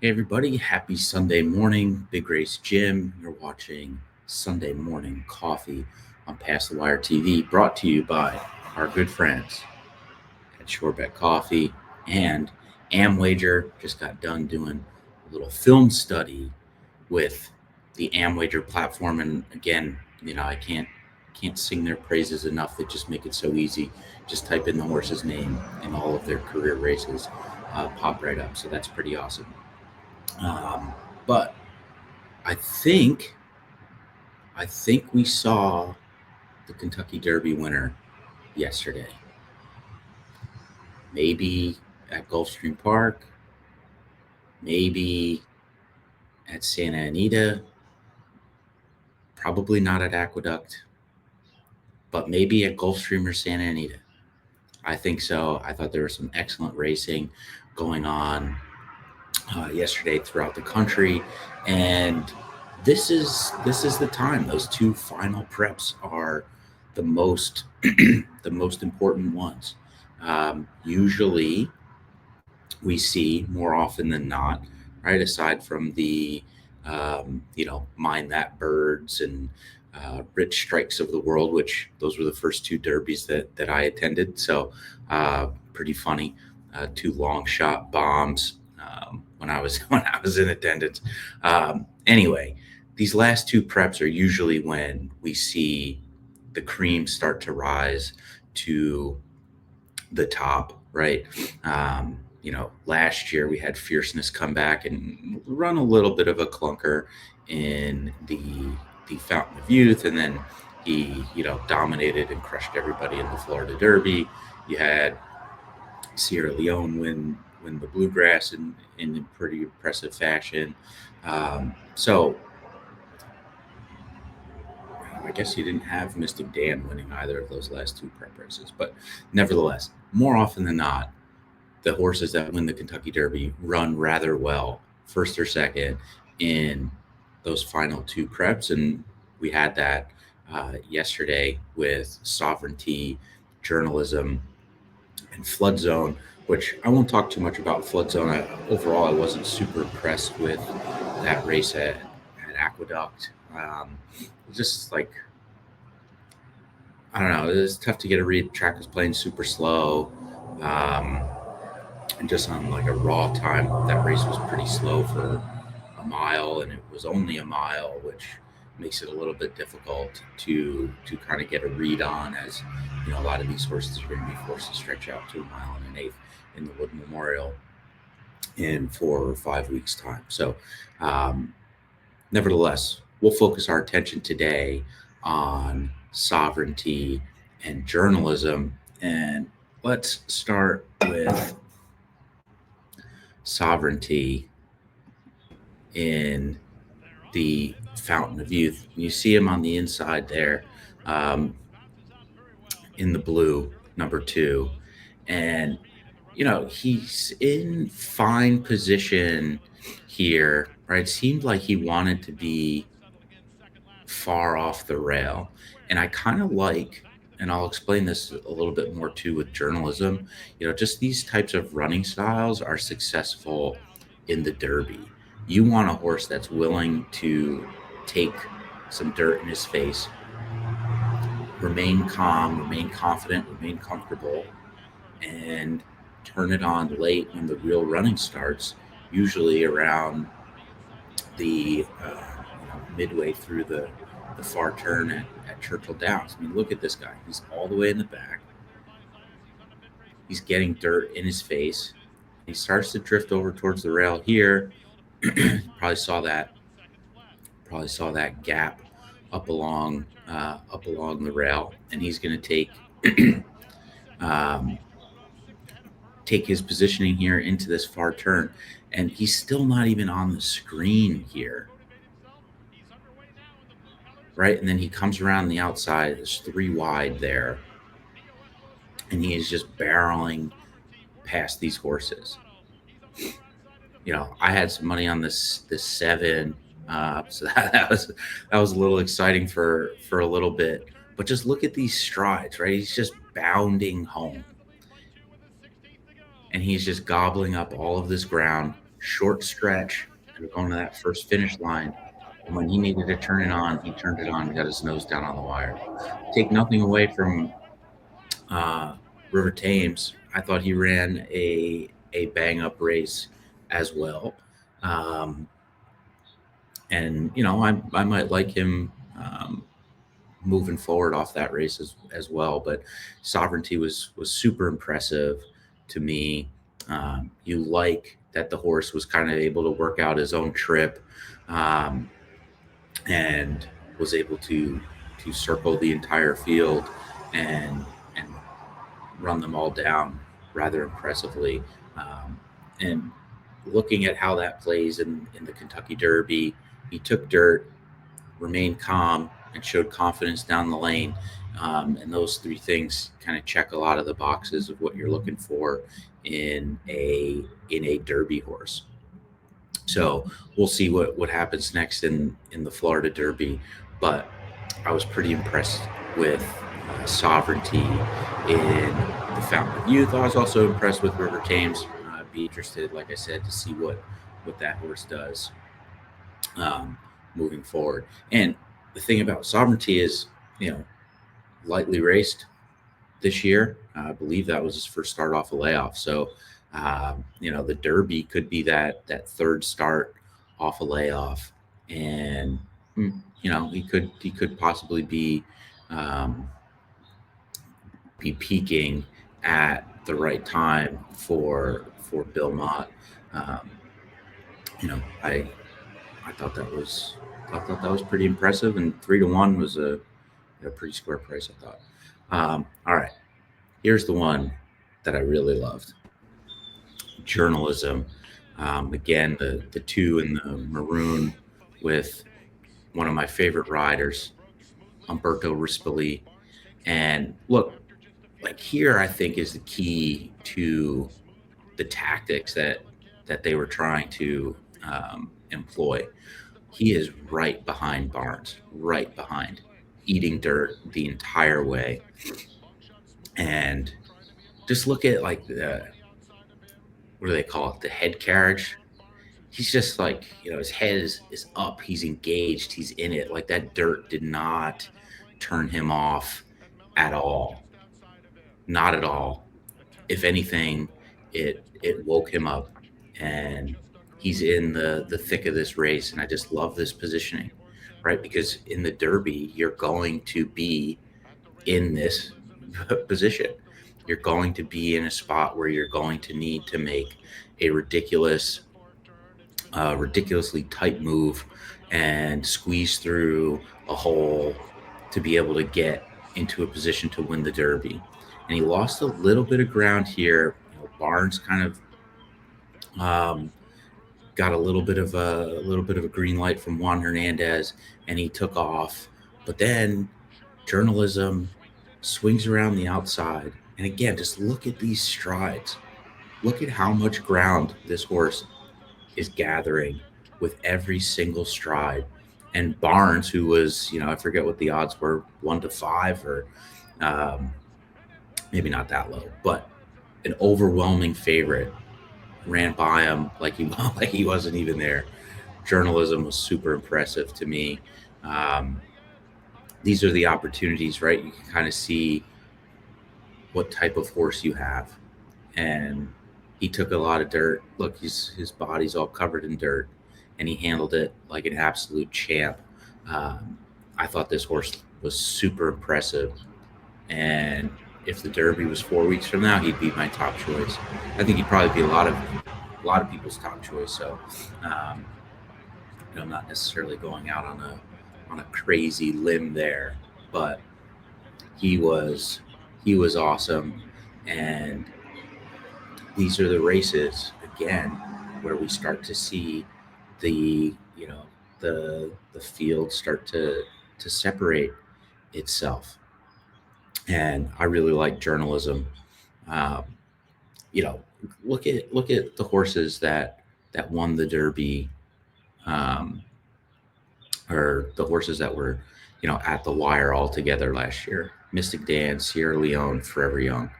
Hey everybody, happy Sunday morning. Big Race Jim. You're watching Sunday Morning Coffee on Pass the Wire TV, brought to you by our good friends at Shorebet Coffee and Amwager. Just got done doing a little film study with the Amwager platform, and again, I can't sing their praises enough. They just make it so easy. Just type in the horse's name in all of their career races, pop right up. So that's pretty awesome. But I think I think we saw the Kentucky Derby winner yesterday. Maybe at Gulfstream Park, maybe at Santa Anita, probably not at Aqueduct, but maybe at Gulfstream or Santa Anita. I think so. I thought there was some excellent racing going on yesterday throughout the country, and this is the time. Those two final preps are the most the most important ones. Usually, we see more often than not, right? Aside from the mind that birds and rich strikes of the world, which those were the first two derbies that I attended. So pretty funny. Two long shot bombs when I was when I was in attendance. Anyway, these last two preps are usually when we see the cream start to rise to the top, right? Last year we had Fierceness come back and run a little bit of a clunker in the Fountain of Youth, and then he dominated and crushed everybody in the Florida Derby. You had Sierra Leone win the Bluegrass in pretty impressive fashion. So I guess you didn't have Mystic Dan winning either of those last two prep races, but nevertheless, more often than not, the horses that win the Kentucky Derby run rather well, first or second, in those final two preps. And we had that yesterday with Sovereignty, Journalism, and Flood Zone, which I won't talk too much about Flood Zone. Overall, I wasn't super impressed with that race at Aqueduct. Just like, I don't know, it was tough to get a read. The track was playing super slow. Um, and just on like a raw time, that race was pretty slow for a mile, and it was only a mile, which makes it a little bit difficult to kind of get a read on, as a lot of these horses are going to be forced to stretch out to a mile and an eighth in the Wood Memorial in 4 or 5 weeks time. So nevertheless, we'll focus our attention today on Sovereignty and Journalism, and let's start with Sovereignty in the Fountain of Youth. You see him on the inside there, um, in the blue, number two. And, he's in fine position here, right? It seemed like he wanted to be far off the rail. And I kind of like, and I'll explain this a little bit more too with Journalism, just these types of running styles are successful in the Derby. You want a horse that's willing to take some dirt in his face, remain calm, remain confident, remain comfortable, and turn it on late when the real running starts, usually around the midway through the far turn at Churchill Downs. I mean, look at this guy. He's all the way in the back. He's getting dirt in his face. He starts to drift over towards the rail here. probably saw that. Probably saw that gap up along the rail, and he's going to um, take his positioning here into this far turn, and he's still not even on the screen here, right? And then he comes around the outside. There's three wide there, and he is just barreling past these horses. I had some money on this seven, so that was a little exciting for a little bit. But just look at these strides, right? He's just bounding home, and he's just gobbling up all of this ground. short stretch. They were going to that first finish line. And when he needed to turn it on, he turned it on and got his nose down on the wire. Take nothing away from uh, River Thames. I thought he ran a bang up race as well. Um, and I might like him moving forward off that race as well. But Sovereignty was super impressive to me. You like that the horse was kind of able to work out his own trip, um, and was able to circle the entire field and run them all down rather impressively. And looking at how that plays in the Kentucky Derby, he took dirt, remained calm, and showed confidence down the lane. And those three things kind of check a lot of the boxes of what you're looking for in a Derby horse. So we'll see what happens next in the Florida Derby. But I was pretty impressed with Sovereignty in the Fountain of Youth. I was also impressed with River Thames. I'd be interested, like I said, to see what that horse does um, moving forward. And the thing about Sovereignty is, you know, lightly raced this year. I believe that was his first start off a layoff. So, the Derby could be that third start off a layoff, and he could possibly um, be peaking at the right time for Bill Mott. Um, you know, I thought that was pretty impressive, and 3-1 was a pretty square price, I thought. All right, here's the one that I really loved: Journalism. Again, the two in the maroon with one of my favorite riders, Umberto Rispoli. And look, like here, I think is the key to the tactics that they were trying to employ. He is right behind Barnes, right behind, eating dirt the entire way. And just look at like the what do they call it? The head carriage. He's just like, his head is up. He's engaged. He's in it. Like that dirt did not turn him off at all. Not at all. If anything, it woke him up, and he's in the thick of this race. And I just love this positioning, right? Because in the Derby, you're going to be in this position. You're going to be in a spot where you're going to need to make a ridiculously tight move and squeeze through a hole to be able to get into a position to win the Derby. And he lost a little bit of ground here. Barnes kind of um, got a little bit of a green light from Juan Hernandez, and he took off. But then Journalism swings around the outside, and again, just look at these strides. Look at how much ground this horse is gathering with every single stride. And Barnes, who was, I forget what the odds were, 1-5, or um, maybe not that low, but an overwhelming favorite, ran by him like he like he wasn't even there. Journalism was super impressive to me. Um, these are the opportunities, right? You can kind of see what type of horse you have, and he took a lot of dirt. Look, his body's all covered in dirt, and he handled it like an absolute champ. Um, I thought this horse was super impressive, and if the Derby was 4 weeks from now, he'd be my top choice. I think he'd probably be a lot of people's top choice. So, um, I'm not necessarily going out on a crazy limb there, but he was he was awesome. And these are the races again where we start to see the the field start to separate itself. And I really like Journalism. Um, you know, look at the horses that won the Derby, um, or the horses that were at the wire all together last year. Mystic Dance, Sierra Leone, Forever Young.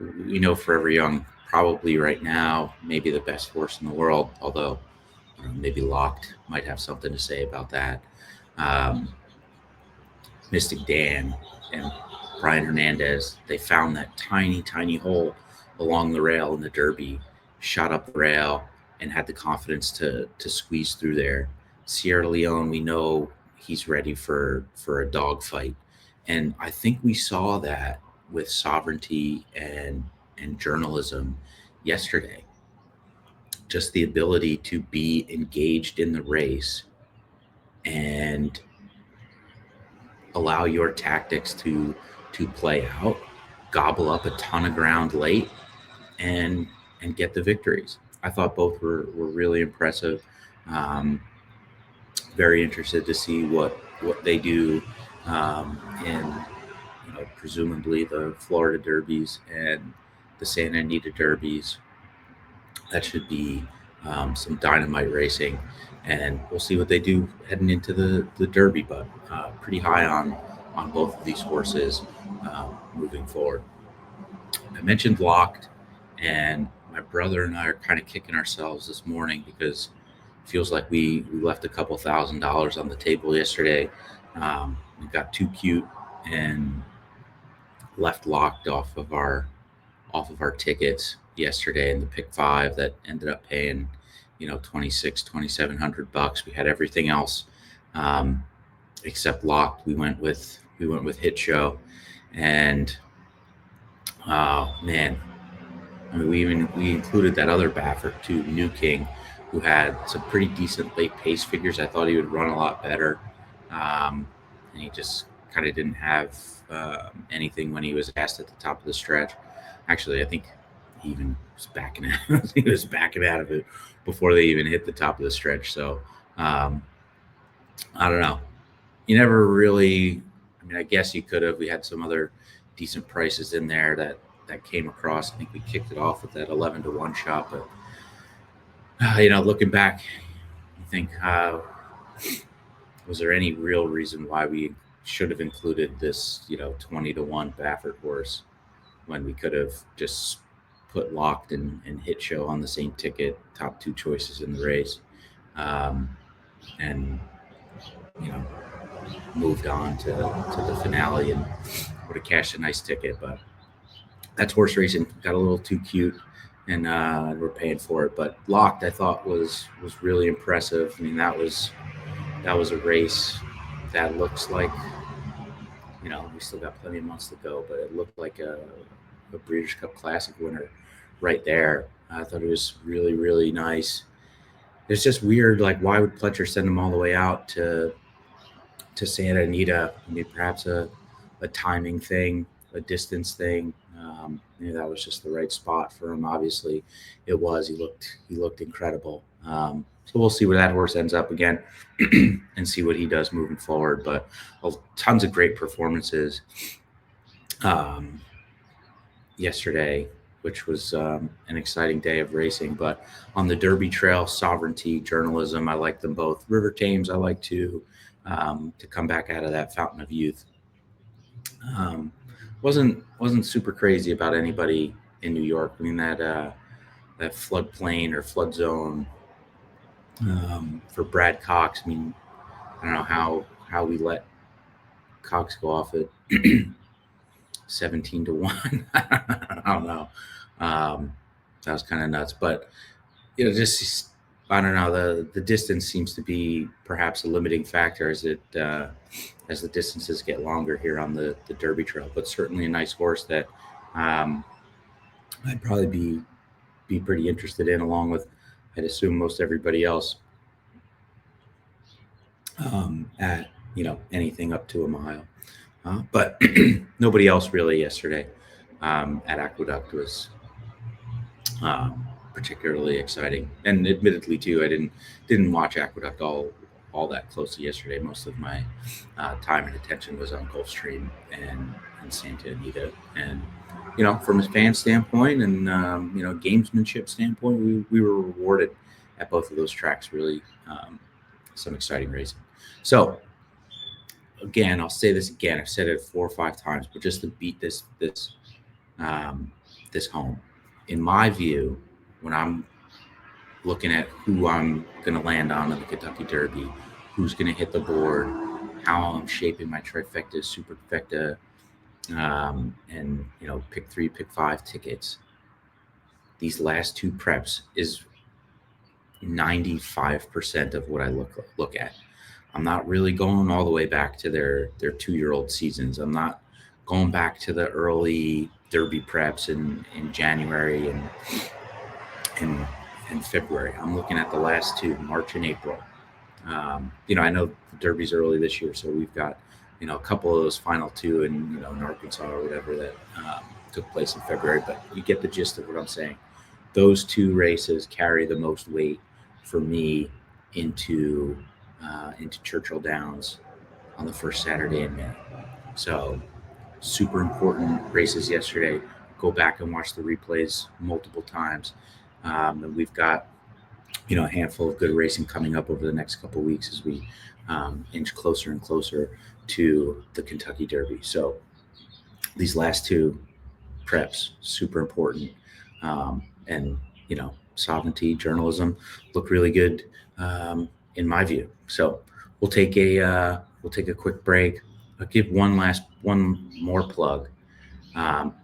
We know Forever Young probably right now, maybe the best horse in the world, although maybe Locked might have something to say about that. Um, Mystic Dan and Brian Hernandez, they found that tiny, tiny hole along the rail in the Derby, shot up the rail, and had the confidence to squeeze through there. Sierra Leone, we know he's ready for a dogfight, and I think we saw that with sovereignty and journalism yesterday. Just the ability to be engaged in the race and allow your tactics to play out, gobble up a ton of ground late, and and get the victories. I thought both were really impressive. Um, Very interested to see what they do in presumably the Florida Derbies and the Santa Anita Derbies. That should be some dynamite racing, and we'll see what they do heading into the Derby. But pretty high on both of these horses moving forward. I mentioned Locked, and my brother and I are kind of kicking ourselves this morning because it feels like we left a couple $1,000s on the table yesterday. We got too cute and left Locked off of our tickets yesterday in the pick five that ended up paying 2,700 bucks. We had everything else um, except Locked. We went with Hit Show, and oh man, I mean, we included that other Baffert too, New King, who had some pretty decent late pace figures. I thought he would run a lot better, and he just kind of didn't have anything when he was asked at the top of the stretch. Actually, I think he even was backing out. He was backing out of it before they even hit the top of the stretch. So um, I don't know. You never really. I mean, I guess you could have. We had some other decent prices in there that came across. I think we kicked it off with that 11-1 shot, but looking back, you think, was there any real reason why we should have included this 20-1 Baffert horse when we could have just put Locked and Hit Show on the same ticket, top two choices in the race, um, and you know moved on to the finale and would have cashed a nice ticket. But that's horse racing. Got a little too cute, and we're paying for it. But Locked, I thought was really impressive. I mean, that was a race that looks like we still got plenty of months to go, but it looked like a Breeders' Cup Classic winner right there. I thought it was really really nice. It's just weird. Like, why would Pletcher send them all the way out to Santa Anita? I mean, perhaps a timing thing, a distance thing. That was just the right spot for him. Obviously, it was. He looked incredible. So we'll see where that horse ends up again, and see what he does moving forward. But tons of great performances um, yesterday, which was an exciting day of racing. But on the Derby Trail, sovereignty, journalism, I like them both. River Thames, I like to come back out of that fountain of youth. Um, wasn't super crazy about anybody in New York. I mean, that floodplain or flood zone for Brad Cox. I mean, I don't know how we let Cox go off at 17-1. I don't know. That was kind of nuts, but just I don't know. The distance seems to be perhaps a limiting factor as the distances get longer here on the Derby Trail. But certainly a nice horse that um, I'd probably be pretty interested in, along with I'd assume most everybody else at anything up to a mile. But nobody else really yesterday at Aqueduct was particularly exciting. And admittedly, too, I didn't watch Aqueduct all that closely yesterday. Most of my time and attention was on Gulfstream and Santa Anita. And from a fan standpoint and gamesmanship standpoint, we were rewarded at both of those tracks. Really, some exciting racing. So again, I'll say this again. I've said it 4 or 5 times, but just to beat this home, in my view, when I'm looking at who I'm going to land on in the Kentucky Derby, who's going to hit the board, how I'm shaping my trifecta, superfecta, and pick three, pick five tickets. These last two preps is 95% of what I look at. I'm not really going all the way back to their 2-year-old seasons. I'm not going back to the early Derby preps in January and and February. I'm looking at the last two, March and April. I know the Derby's early this year, so we've got a couple of those final two in Arkansas or whatever that took place in February. But you get the gist of what I'm saying. Those two races carry the most weight for me into Churchill Downs on the first Saturday in May. So super important races yesterday. Go back and watch the replays multiple times. And we've got a handful of good racing coming up over the next couple of weeks as we inch closer and closer to the Kentucky Derby. So these last two preps, super important. And sovereignty, journalism look really good in my view. So we'll take a quick break. I'll give one more plug.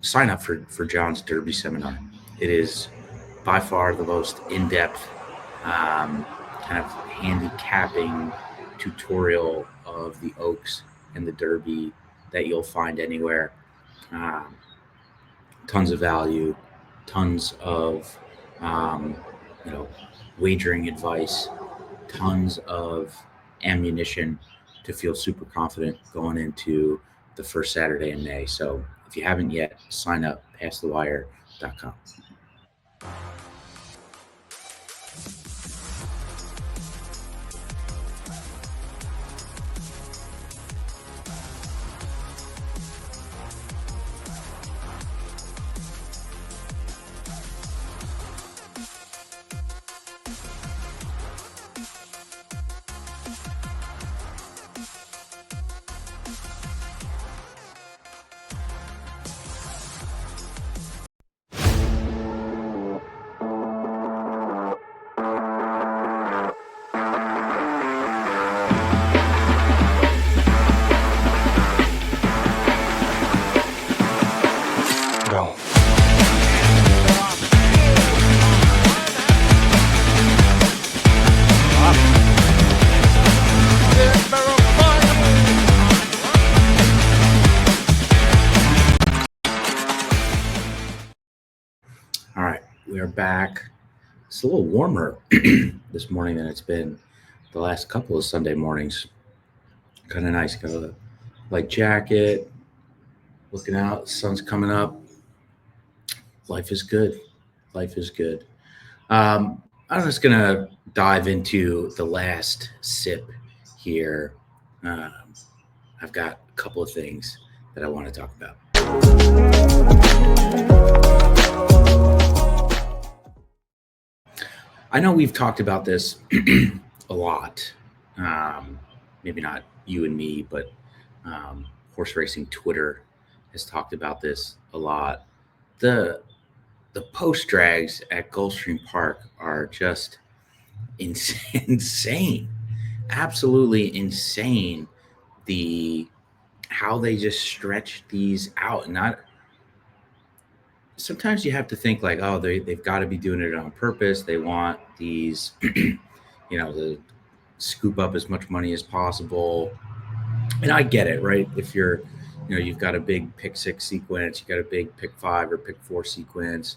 Sign up for John's Derby seminar. It is by far the most in-depth kind of handicapping tutorial of the Oaks and the Derby that you'll find anywhere. Tons of value, tons of um, wagering advice, tons of ammunition to feel super confident going into the first Saturday in May. So if you haven't yet, sign up, passthewire.com. Go. All right, we are back. It's a little warmer this morning than it's been the last couple of Sunday mornings. Kind of nice. Got a light jacket. Looking out, sun's coming up. Life is good. Life is good. I'm just gonna dive into the last sip here. Um, I've got a couple of things that I want to talk about. I know we've talked about this a lot. Maybe not you and me, but horse racing Twitter has talked about this a lot. The post drags at Gulfstream Park are just insane, absolutely insane. The how they just stretch these out, and not sometimes you have to think like, oh, they've got to be doing it on purpose. They want these, to scoop up as much money as possible. And I get it, right? If you've got a big pick six sequence, you got a big pick five or pick four sequence.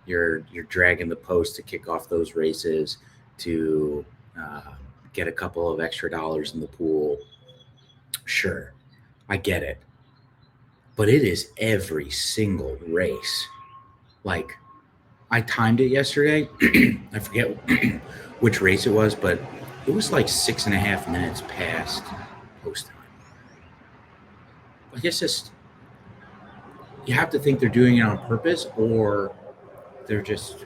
You're dragging the post to kick off those races to get a couple of extra dollars in the pool. Sure, I get it. But it is every single race. Like, I timed it yesterday. I forget which race it was, but it was like 6.5 minutes past post time. I guess you have to think they're doing it on purpose, or they're just,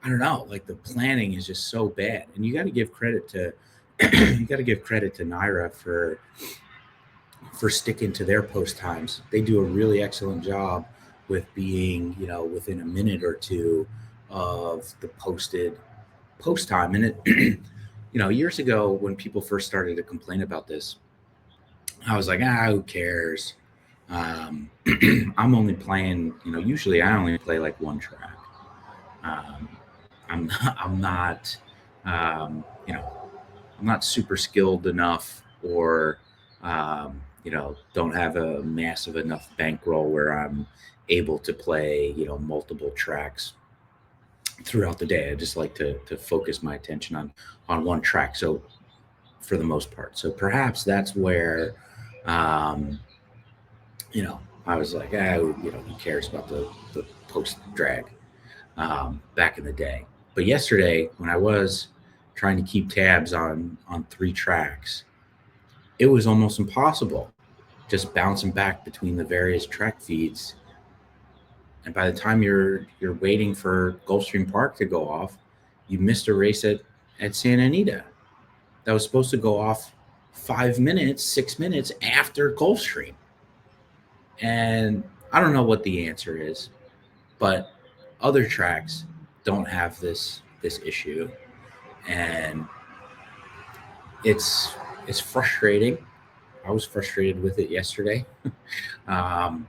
I don't know, like the planning is just so bad. And you got to give credit to Naira for for sticking to their post times. They do a really excellent job with being, within a minute or two of the posted post time. And years ago when people first started to complain about this, I was like, who cares? I'm only playing, usually I only play like one track. Um, I'm not, um, you know, I'm not super skilled enough, or don't have a massive enough bankroll where I'm able to play, multiple tracks throughout the day. I just like to focus my attention on one track. So for the most part, so perhaps that's where, um, you know, I was like, who cares about the post drag, back in the day. But yesterday, when I was trying to keep tabs on three tracks, it was almost impossible. Just bouncing back between the various track feeds, and by the time you're waiting for Gulfstream Park to go off, you missed a race at Santa Anita that was supposed to go off 5 minutes, 6 minutes after Gulfstream. And I don't know what the answer is, but other tracks don't have this issue, and it's it's frustrating. I was frustrated with it yesterday, um,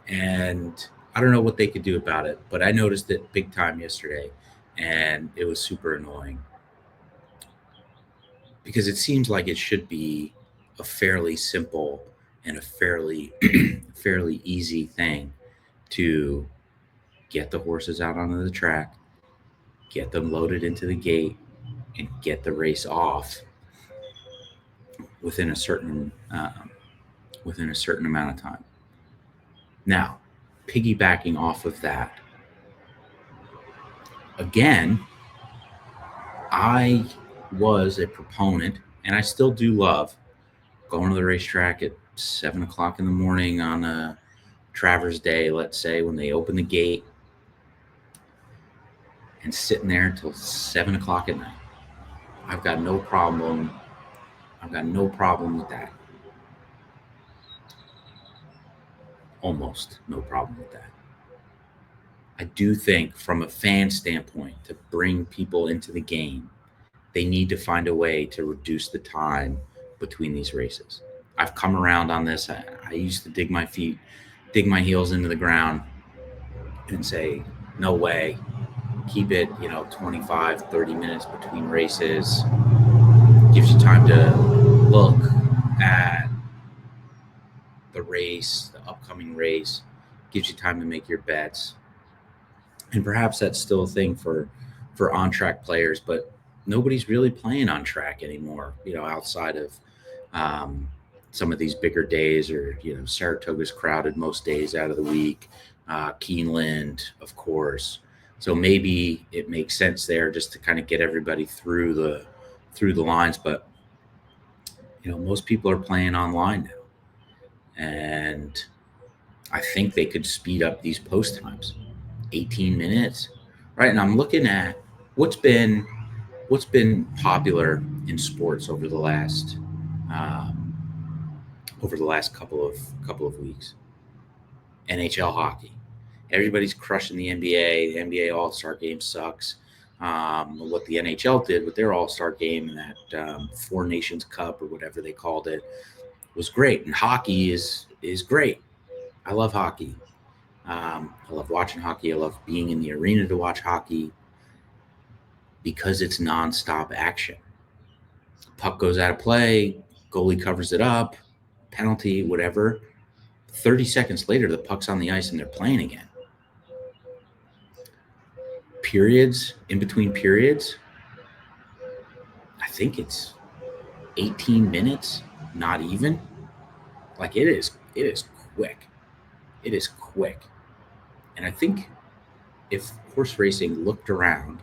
and I don't know what they could do about it. But I noticed it big time yesterday, and it was super annoying because it seems like it should be a fairly simple and a fairly fairly easy thing to get the horses out onto the track, get them loaded into the gate, and get the race off within a certain within a certain amount of time. Now, piggybacking off of that, again, I was a proponent, and I still do love going to the racetrack at 7 o'clock in the morning on a Travers Day, let's say, when they open the gate, and sitting there until 7 o'clock at night. I've got no problem. I've got no problem with that. Almost no problem with that. I do think, from a fan standpoint, to bring people into the game, they need to find a way to reduce the time between these races. I've come around on this. I used to dig my heels into the ground and say, no way, keep it, 25, 30 minutes between races. Gives you time to look at the race, the upcoming race, gives you time to make your bets. And perhaps that's still a thing for on track players, but nobody's really playing on track anymore. Outside of um, some of these bigger days, or Saratoga's crowded most days out of the week. Keeneland, of course. So maybe it makes sense there just to kind of get everybody through the lines. But most people are playing online now, and I think they could speed up these post times. 18 minutes, right? And I'm looking at what's been what's been popular in sports um, over the last couple of weeks. NHL hockey. Everybody's crushing the NBA. The NBA All Star Game sucks. What the NHL did with their All Star Game, and that Four Nations Cup, or whatever they called it, was great. And hockey is great. I love hockey. I love watching hockey. I love being in the arena to watch hockey because it's nonstop action. Puck goes out of play, goalie covers it up, penalty, whatever. 30 seconds later, the puck's on the ice and they're playing again. Periods, in between periods, I think it's 18 minutes, not even. Like, it is quick. It is quick. And I think if horse racing looked around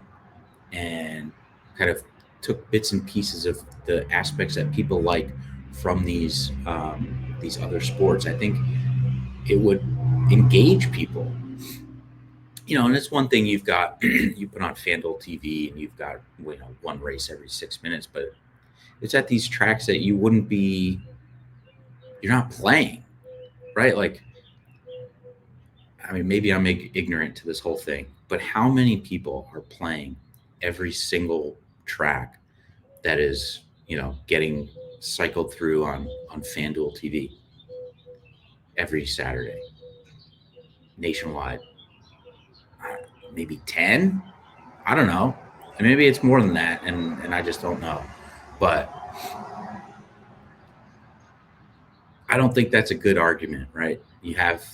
and kind of took bits and pieces of the aspects that people like from these other sports, I think it would engage people. And it's one thing, you've got you put on FanDuel TV and you've got one race every 6 minutes, but it's at these tracks that you wouldn't be you're not playing, right? Like, I mean, maybe I'm ignorant to this whole thing, but how many people are playing every single track that is, getting cycled through on FanDuel TV every Saturday nationwide? Maybe 10. I don't know. And maybe it's more than that, and I just don't know. But I don't think that's a good argument, right? You have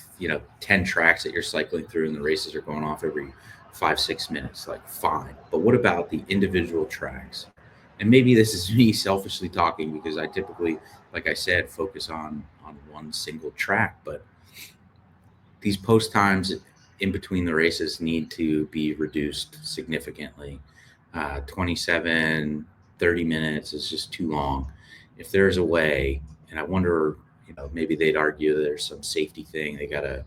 10 tracks that you're cycling through, and the races are going off every 5-6 minutes. Like, fine, but what about the individual tracks? And maybe this is me selfishly talking, because I typically, like I said, focus on one single track. But these post times in between the races need to be reduced significantly. 27, 30 minutes is just too long. If there's a way, and I wonder, maybe they'd argue there's some safety thing. They got to,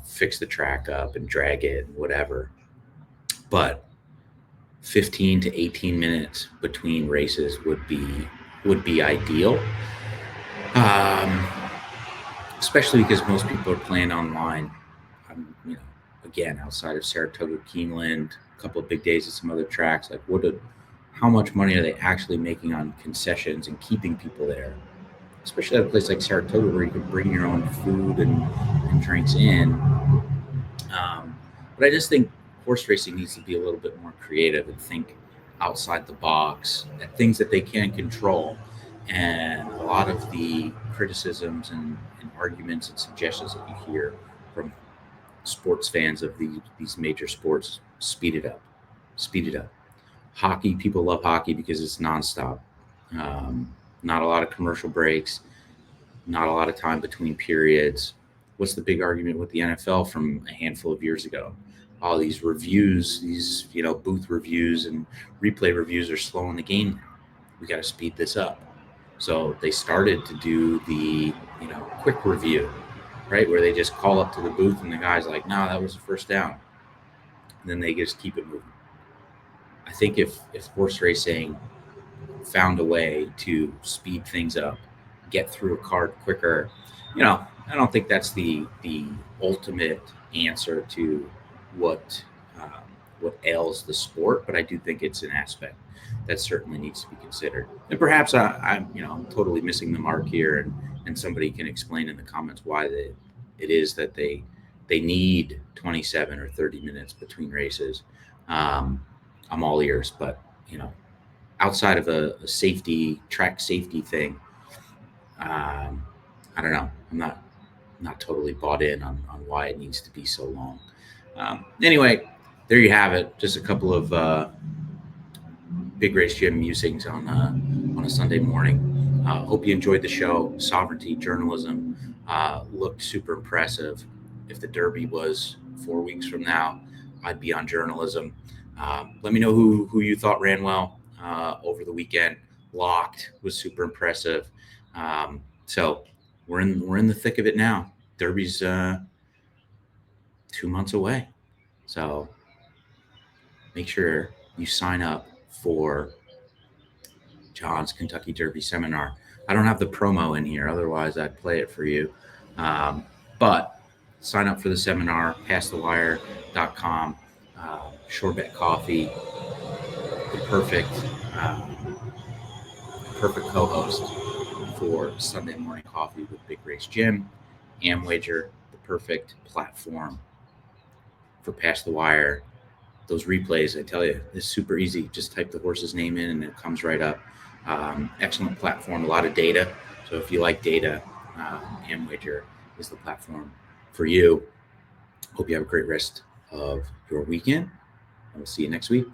fix the track up and drag it and whatever. But 15 to 18 minutes between races would be ideal. Um, Especially because most people are playing online. Again, outside of Saratoga, Keeneland, a couple of big days at some other tracks. Like, how much money are they actually making on concessions and keeping people there? Especially at a place like Saratoga, where you can bring your own food and drinks in. But I just think horse racing needs to be a little bit more creative and think outside the box at things that they can control. And a lot of the criticisms and arguments and suggestions that you hear from sports fans of these major sports: speed it up, speed it up. Hockey, people love hockey because it's nonstop. Um, Not a lot of commercial breaks, not a lot of time between periods. What's the big argument with the NFL from a handful of years ago? All these reviews, these booth reviews and replay reviews are slowing the game down. We got to speed this up. So they started to do the quick review, right, where they just call up to the booth and the guy's like, "No, that was a first down," and then they just keep it moving. I think if horse racing found a way to speed things up, get through a card quicker. I don't think that's the ultimate answer to what um, what ails the sport, but I do think it's an aspect that certainly needs to be considered. And perhaps I'm totally missing the mark here, and somebody can explain in the comments why it is that they need 27 or 30 minutes between races. Um, I'm all ears, but you know outside of a safety track safety thing, um, I don't know. I'm not totally bought in on why it needs to be so long. Anyway, there you have it. Just a couple of big race gym musings on a Sunday morning. Hope you enjoyed the show. Sovereignty journalism looked super impressive. If the Derby was 4 weeks from now, I'd be on journalism. Let me know who you thought ran well over the weekend. Locked was super impressive. So we're in the thick of it now. Derby's 2 months away, so make sure you sign up for John's Kentucky Derby seminar. I don't have the promo in here, otherwise I'd play it for you. But sign up for the seminar, passthewire.com. Shorebet Coffee, the uh, perfect co-host for Sunday morning coffee with Big Race Jim. Amwager, the perfect platform for Pass the Wire. Those replays, I tell you, is super easy. Just type the horse's name in and it comes right up. Excellent platform, a lot of data. So if you like data, Amwager is the platform for you. Hope you have a great rest of your weekend. I will see you next week.